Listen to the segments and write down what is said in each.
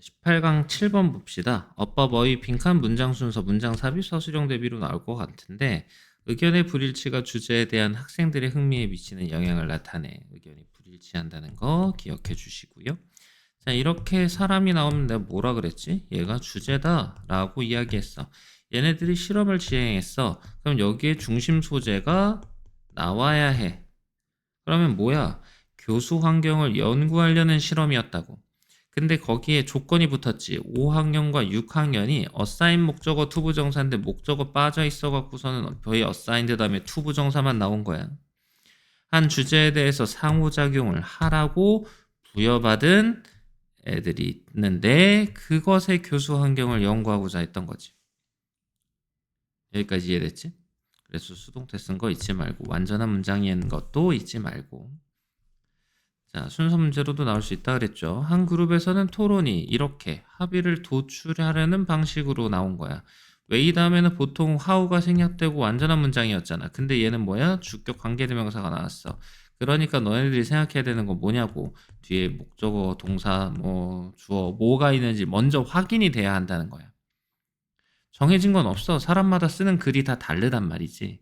18강 7번 봅시다. 어법어의 빈칸 문장 순서, 문장 삽입, 서술형 대비로 나올 것 같은데 의견의 불일치가 주제에 대한 학생들의 흥미에 미치는 영향을 나타내. 의견이 불일치한다는 거 기억해 주시고요. 자, 이렇게 사람이 나오면 내가 뭐라 그랬지? 얘가 주제다 라고 이야기했어. 얘네들이 실험을 진행했어. 그럼 여기에 중심 소재가 나와야 해. 그러면 뭐야? 교수 환경을 연구하려는 실험이었다고. 근데 거기에 조건이 붙었지. 5학년과 6학년이 어사인 목적어 투부정사인데 목적어 빠져 있어 갖고서는 거의 어사인드 다음에 투부정사만 나온 거야. 한 주제에 대해서 상호작용을 하라고 부여받은 애들이 있는데 그것의 교수 환경을 연구하고자 했던 거지. 여기까지 이해됐지? 그래서 수동태 쓴 거 잊지 말고 완전한 문장인 것도 잊지 말고. 자, 순서 문제로도 나올 수 있다 그랬죠. 한 그룹에서는 토론이 이렇게 합의를 도출하려는 방식으로 나온 거야. 왜 이 다음에는 보통 how가 생략되고 완전한 문장이었잖아. 근데 얘는 뭐야? 주격 관계대명사가 나왔어. 그러니까 너네들이 생각해야 되는 건 뭐냐고. 뒤에 목적어, 동사, 뭐 주어, 뭐가 있는지 먼저 확인이 돼야 한다는 거야. 정해진 건 없어. 사람마다 쓰는 글이 다 다르단 말이지.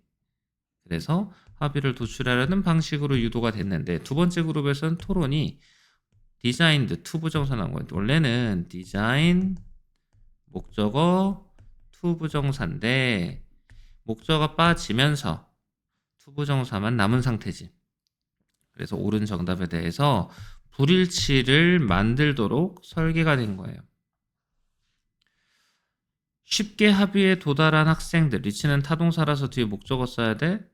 그래서 합의를 도출하려는 방식으로 유도가 됐는데 두 번째 그룹에서는 토론이 디자인드 투부정사 나온 거예요. 원래는 디자인 목적어 투부정사인데 목적어 빠지면서 투부정사만 남은 상태지. 그래서 옳은 정답에 대해서 불일치를 만들도록 설계가 된 거예요. 쉽게 합의에 도달한 학생들. 리치는 타동사라서 뒤에 목적어 써야 돼.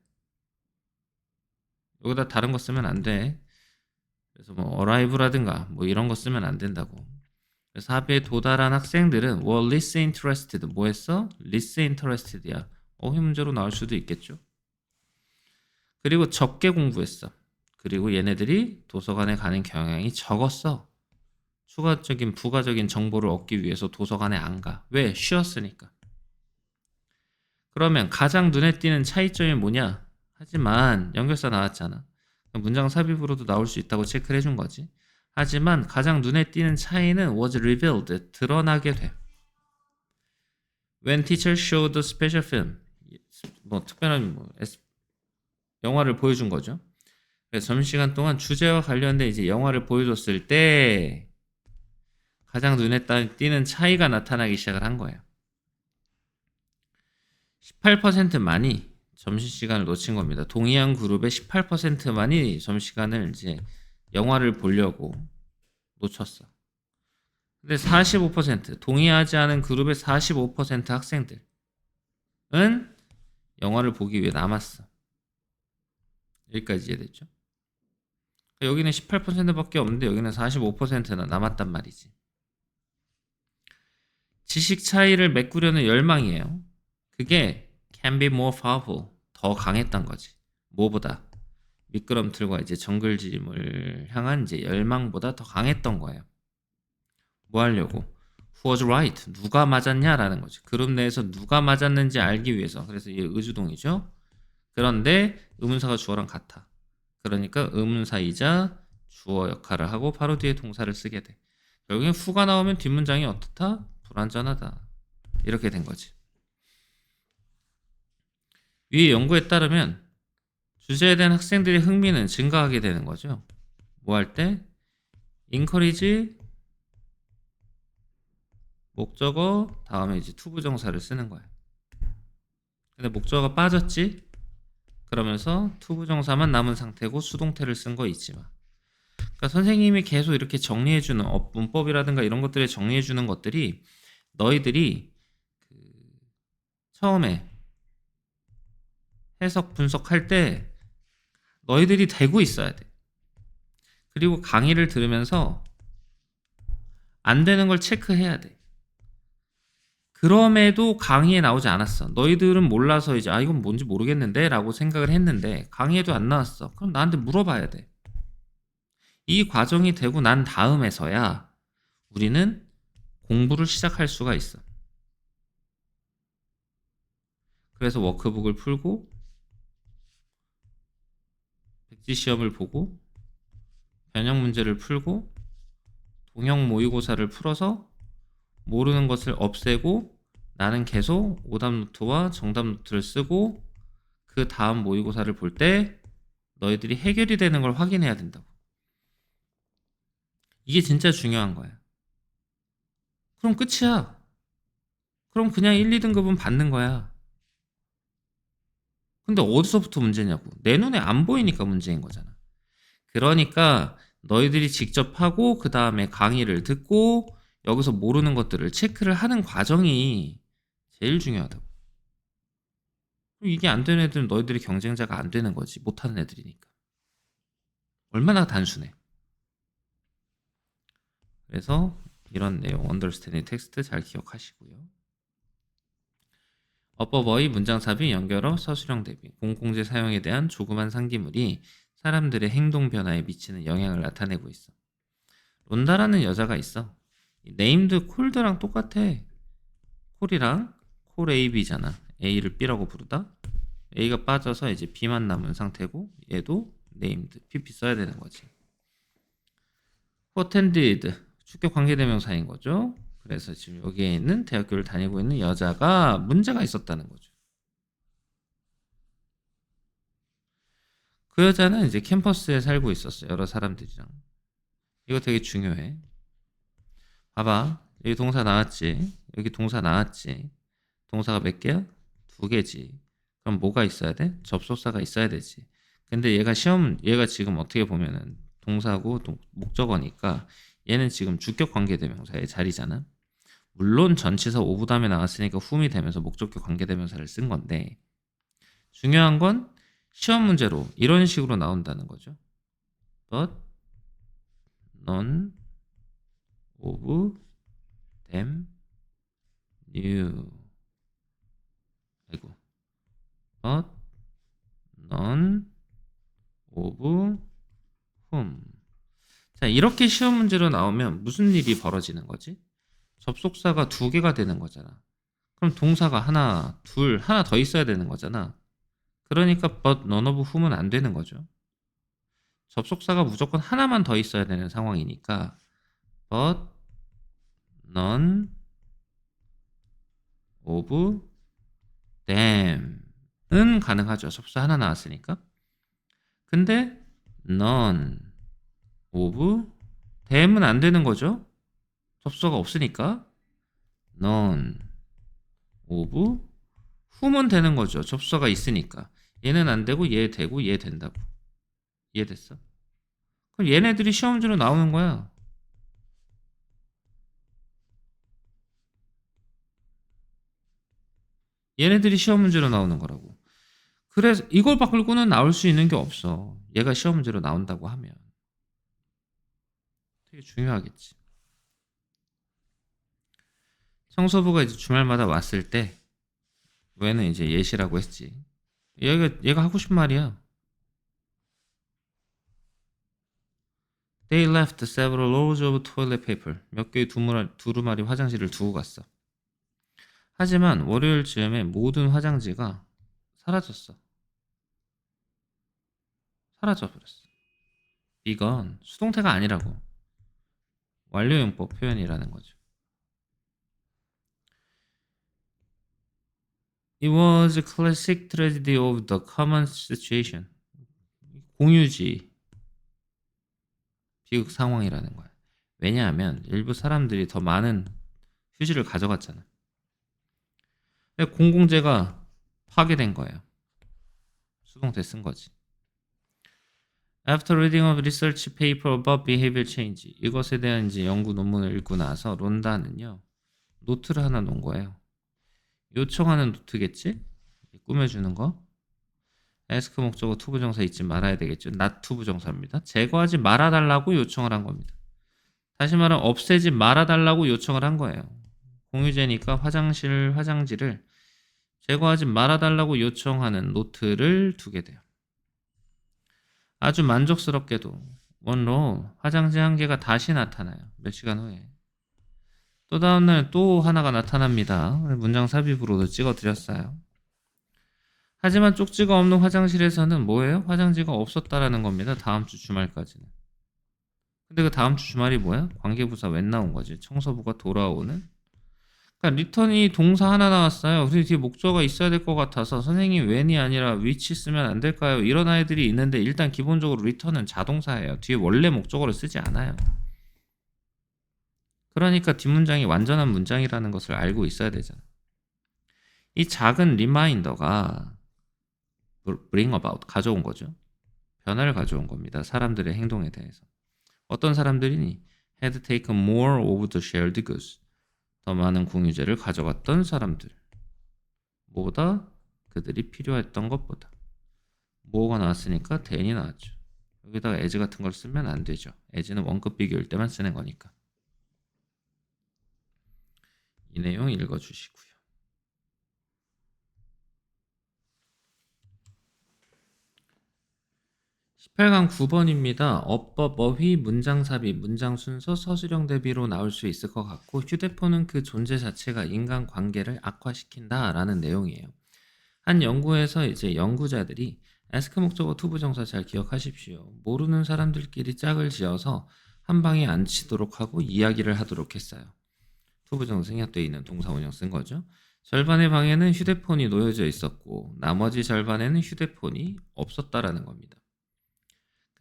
여기다 다른 거 쓰면 안 돼. 그래서 뭐 arrive라든가 뭐 이런 거 쓰면 안 된다고. 그래서 합의에 도달한 학생들은 were less interested. 뭐 했어? less interested야. 어휘 문제로 나올 수도 있겠죠. 그리고 적게 공부했어. 그리고 얘네들이 도서관에 가는 경향이 적었어. 추가적인 부가적인 정보를 얻기 위해서 도서관에 안 가. 왜? 쉬었으니까. 그러면 가장 눈에 띄는 차이점이 뭐냐? 하지만 연결사 나왔잖아. 문장 삽입으로도 나올 수 있다고 체크를 해준 거지. 하지만 가장 눈에 띄는 차이는 was revealed. 드러나게 돼. When teacher showed the special film. 뭐 특별한 영화를 보여준 거죠. 그래서 점심시간 동안 주제와 관련된 이제 영화를 보여줬을 때 가장 눈에 띄는 차이가 나타나기 시작을 한 거예요. 18%만이 점심시간을 놓친 겁니다. 동의한 그룹의 18%만이 점심시간을 이제 영화를 보려고 놓쳤어. 근데 45% 동의하지 않은 그룹의 45% 학생들은 영화를 보기 위해 남았어. 여기까지 이해됐죠? 여기는 18%밖에 없는데 여기는 45%나 남았단 말이지. 지식 차이를 메꾸려는 열망이에요. 그게 can be more powerful. 더 강했던 거지. 뭐보다? 미끄럼틀과 이제 정글짐을 향한 이제 열망보다 더 강했던 거예요. 뭐 하려고? Who was right? 누가 맞았냐라는 거지. 그룹 내에서 누가 맞았는지 알기 위해서. 그래서 이게 의주동이죠. 그런데 의문사가 주어랑 같아. 그러니까 의문사이자 주어 역할을 하고 바로 뒤에 동사를 쓰게 돼. 결국엔 who가 나오면 뒷문장이 어떻다? 불완전하다. 이렇게 된 거지. 위 연구에 따르면 주제에 대한 학생들의 흥미는 증가하게 되는 거죠. 뭐 할 때? encourage 목적어 다음에 이제 투부정사를 쓰는 거야. 근데 목적어가 빠졌지? 그러면서 투부정사만 남은 상태고 수동태를 쓴 거 잊지 마. 그러니까 선생님이 계속 이렇게 정리해주는 문법이라든가 이런 것들을 정리해주는 것들이 너희들이 처음에 해석 분석할 때 너희들이 되고 있어야 돼. 그리고 강의를 들으면서 안 되는 걸 체크해야 돼. 그럼에도 강의에 나오지 않았어. 너희들은 몰라서 이제 이건 뭔지 모르겠는데 라고 생각을 했는데 강의에도 안 나왔어. 그럼 나한테 물어봐야 돼. 이 과정이 되고 난 다음에서야 우리는 공부를 시작할 수가 있어. 그래서 워크북을 풀고 백지 시험을 보고 변형 문제를 풀고 동형 모의고사를 풀어서 모르는 것을 없애고 나는 계속 오답 노트와 정답 노트를 쓰고 그 다음 모의고사를 볼 때 너희들이 해결이 되는 걸 확인해야 된다고. 이게 진짜 중요한 거야. 그럼 끝이야. 그럼 그냥 1, 2등급은 받는 거야. 근데 어디서부터 문제냐고. 내 눈에 안 보이니까 문제인 거잖아. 그러니까 너희들이 직접 하고 그 다음에 강의를 듣고 여기서 모르는 것들을 체크를 하는 과정이 제일 중요하다고. 이게 안 되는 애들은 너희들이 경쟁자가 안 되는 거지. 못하는 애들이니까. 얼마나 단순해. 그래서 이런 내용 언더스탠딩 텍스트 잘 기억하시고요. 어법어의 문장삽입, 연결어, 서술형 대비, 공공재 사용에 대한 조그만 상기물이 사람들의 행동 변화에 미치는 영향을 나타내고 있어. 론다라는 여자가 있어. 네임드 콜드랑 똑같아. 콜이랑 콜 A, B잖아. A를 B라고 부르다. A가 빠져서 이제 B만 남은 상태고 얘도 네임드 PP 써야 되는 거지. attended 주격 관계대명사인 거죠. 그래서 지금 여기에 있는 대학교를 다니고 있는 여자가 문제가 있었다는 거죠. 그 여자는 이제 캠퍼스에 살고 있었어요. 여러 사람들이랑. 이거 되게 중요해. 봐봐. 여기 동사 나왔지. 여기 동사 나왔지. 동사가 몇 개야? 2개지. 그럼 뭐가 있어야 돼? 접속사가 있어야 되지. 근데 얘가 지금 어떻게 보면은 동사고 목적어니까 얘는 지금 주격 관계대명사의 자리잖아. 물론 전치사 오브 다음에 나왔으니까 whom이 되면서 목적격 관계대명사를 쓴 건데 중요한 건 시험 문제로 이런 식으로 나온다는 거죠. But none of them knew. 아이고. But none of whom. 자, 이렇게 시험 문제로 나오면 무슨 일이 벌어지는 거지? 접속사가 2개가 되는 거잖아. 그럼 동사가 하나 더 있어야 되는 거잖아. 그러니까 but none of whom은 안 되는 거죠. 접속사가 무조건 하나만 더 있어야 되는 상황이니까 but none of them은 가능하죠. 접속사 하나 나왔으니까. 근데 none of them은 안 되는 거죠. 접속사가 없으니까 none of whom은 되는 거죠. 접속사가 있으니까. 얘는 안 되고 얘 되고 얘 된다고. 이해됐어? 그럼 얘네들이 시험 문제로 나오는 거야. 얘네들이 시험 문제로 나오는 거라고. 그래서 이걸 바꾸고는 나올 수 있는 게 없어. 얘가 시험 문제로 나온다고 하면. 되게 중요하겠지. 청소부가 이제 주말마다 왔을 때 왜는 이제 예시라고 했지. 얘가 하고 싶은 말이야. They left several rolls of toilet paper. 몇 개의 두루마리 화장지를 두고 갔어. 하지만 월요일 즈음에 모든 화장지가 사라졌어. 사라져버렸어. 이건 수동태가 아니라고. 완료용법 표현이라는 거죠. It was a classic tragedy of the common situation. 공유지 비극 상황이라는 거야. 왜냐하면 일부 사람들이 더 많은 휴지를 가져갔잖아. 공공재가 파괴된 거예요. 수동태 쓴 거지. After reading a research paper about behavior change. 이것에 대한 이제 연구 논문을 읽고 나서 론다는요. 노트를 하나 놓은 거예요. 요청하는 노트겠지? 꾸며주는 거. ask 목적어 투부정사 잊지 말아야 되겠죠. not 투부정사입니다. 제거하지 말아달라고 요청을 한 겁니다. 다시 말하면 없애지 말아달라고 요청을 한 거예요. 공유제니까 화장지를 제거하지 말아달라고 요청하는 노트를 두게 돼요. 아주 만족스럽게도 원로 화장지 한 개가 다시 나타나요. 몇 시간 후에. 또 다음날 또 하나가 나타납니다. 문장 삽입으로도 찍어드렸어요. 하지만 쪽지가 없는 화장실에서는 뭐예요? 화장지가 없었다라는 겁니다. 다음 주 주말까지는. 근데 그 다음 주 주말이 뭐야? 관계부사 웬 나온 거지? 청소부가 돌아오는 그러니까 return이 동사 하나 나왔어요. 그리고 뒤에 목적어가 있어야 될 것 같아서 선생님 when이 아니라 which 쓰면 안 될까요? 이런 아이들이 있는데 일단 기본적으로 return은 자동사예요. 뒤에 원래 목적어를 쓰지 않아요. 그러니까 뒷문장이 완전한 문장이라는 것을 알고 있어야 되잖아. 이 작은 리마인더가 bring about, 가져온 거죠. 변화를 가져온 겁니다. 사람들의 행동에 대해서. 어떤 사람들이니? had taken more of the shared goods. 더 많은 공유제를 가져갔던 사람들. 뭐보다? 그들이 필요했던 것보다. 뭐가 나왔으니까 than이 나왔죠. 여기다가 as 같은 걸 쓰면 안 되죠. as는 원급 비교일 때만 쓰는 거니까. 이 내용 읽어주시고요. 18강 9번입니다. 어법, 어휘, 문장삽입, 문장순서, 서술형 대비로 나올 수 있을 것 같고 휴대폰은 그 존재 자체가 인간관계를 악화시킨다 라는 내용이에요. 한 연구에서 이제 연구자들이 ask 목적어 투부정사 잘 기억하십시오. 모르는 사람들끼리 짝을 지어서 한 방에 앉히도록 하고 이야기를 하도록 했어요. 투부정사 생략되어 있는 동사 원형 쓴 거죠. 절반의 방에는 휴대폰이 놓여져 있었고 나머지 절반에는 휴대폰이 없었다라는 겁니다.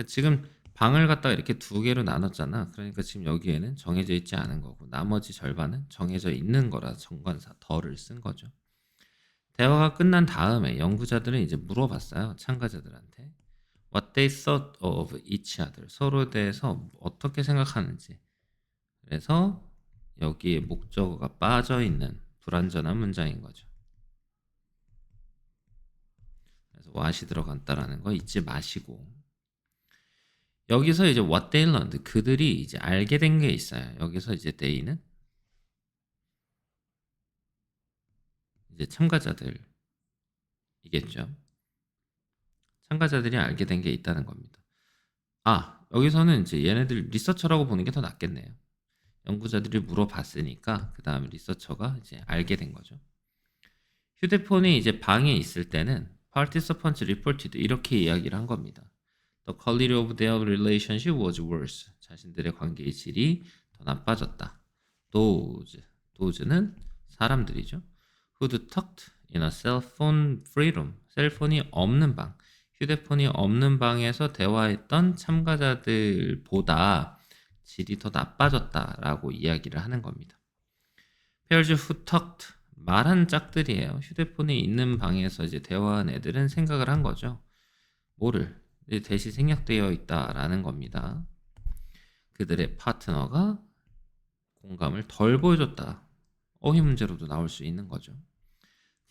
지금 방을 갖다가 이렇게 두 개로 나눴잖아. 그러니까 지금 여기에는 정해져 있지 않은 거고 나머지 절반은 정해져 있는 거라 정관사 더를 쓴 거죠. 대화가 끝난 다음에 연구자들은 이제 물어봤어요. 참가자들한테. What they thought of each other. 서로에 대해서 어떻게 생각하는지. 그래서 여기에 목적어가 빠져 있는 불완전한 문장인 거죠. 그래서 what이 들어간다라는 거 잊지 마시고. 여기서 이제 what they learned, 그들이 이제 알게 된 게 있어요. 여기서 이제 they는 이제 참가자들이겠죠. 참가자들이 알게 된 게 있다는 겁니다. 여기서는 이제 얘네들 리서처라고 보는 게 더 낫겠네요. 연구자들이 물어봤으니까 그 다음에 리서처가 이제 알게 된 거죠. 휴대폰이 이제 방에 있을 때는 participants reported 이렇게 이야기를 한 겁니다. The quality of their relationship was worse. 자신들의 관계의 질이 더 나빠졌다. Those는 사람들이죠. Who'd talked in a cell phone free room. 셀폰이 없는 방, 휴대폰이 없는 방에서 대화했던 참가자들보다 질이 더 나빠졌다라고 이야기를 하는 겁니다. Pairs who talked, 말한 짝들이에요. 휴대폰이 있는 방에서 이제 대화한 애들은 생각을 한 거죠. 뭐를? 대시 생략되어 있다라는 겁니다. 그들의 파트너가 공감을 덜 보여줬다. 어휘 문제로도 나올 수 있는 거죠.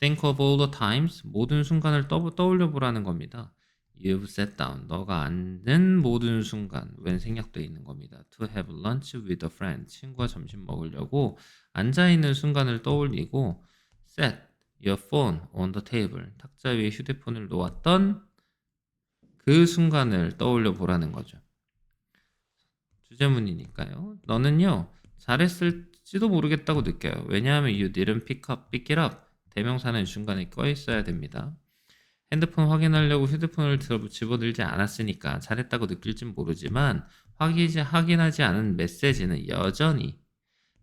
Think of all the times, 모든 순간을 떠올려 보라는 겁니다. You've sat down, 너가 앉은 모든 순간, when 생략되어 있는 겁니다. To have lunch with a friend, 친구와 점심 먹으려고 앉아있는 순간을 떠올리고 set your phone on the table, 탁자 위에 휴대폰을 놓았던 그 순간을 떠올려 보라는 거죠. 주제문이니까요. 너는요, 잘했을지도 모르겠다고 느껴요. 왜냐하면 you didn't pick it up. 대명사는 중간에 껴 있어야 됩니다. 핸드폰 확인하려고 휴대폰을 집어들지 않았으니까 잘했다고 느낄진 모르지만 확인하지 않은 메시지는 여전히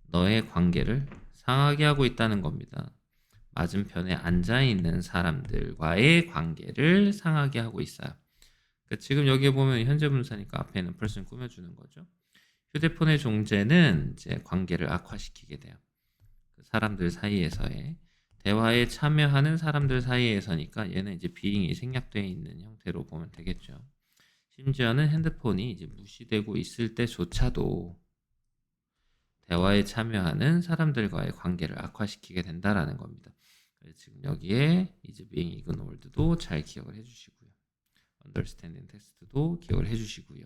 너의 관계를 상하게 하고 있다는 겁니다. 맞은편에 앉아있는 사람들과의 관계를 상하게 하고 있어요. 그러니까 지금 여기에 보면 현재 분사니까 앞에는 person 꾸며주는 거죠. 휴대폰의 존재는 이제 관계를 악화시키게 돼요. 사람들 사이에서의 대화에 참여하는 사람들 사이에서니까 얘는 이제 being이 생략되어 있는 형태로 보면 되겠죠. 심지어는 핸드폰이 이제 무시되고 있을 때조차도 대화에 참여하는 사람들과의 관계를 악화시키게 된다라는 겁니다. 지금 여기에 이제 being ignored도 잘 기억을 해주시고요. understanding 텍스트도 기억을 해주시고요.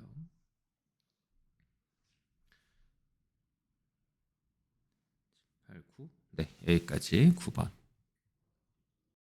8, 9. 네, 여기까지 9번.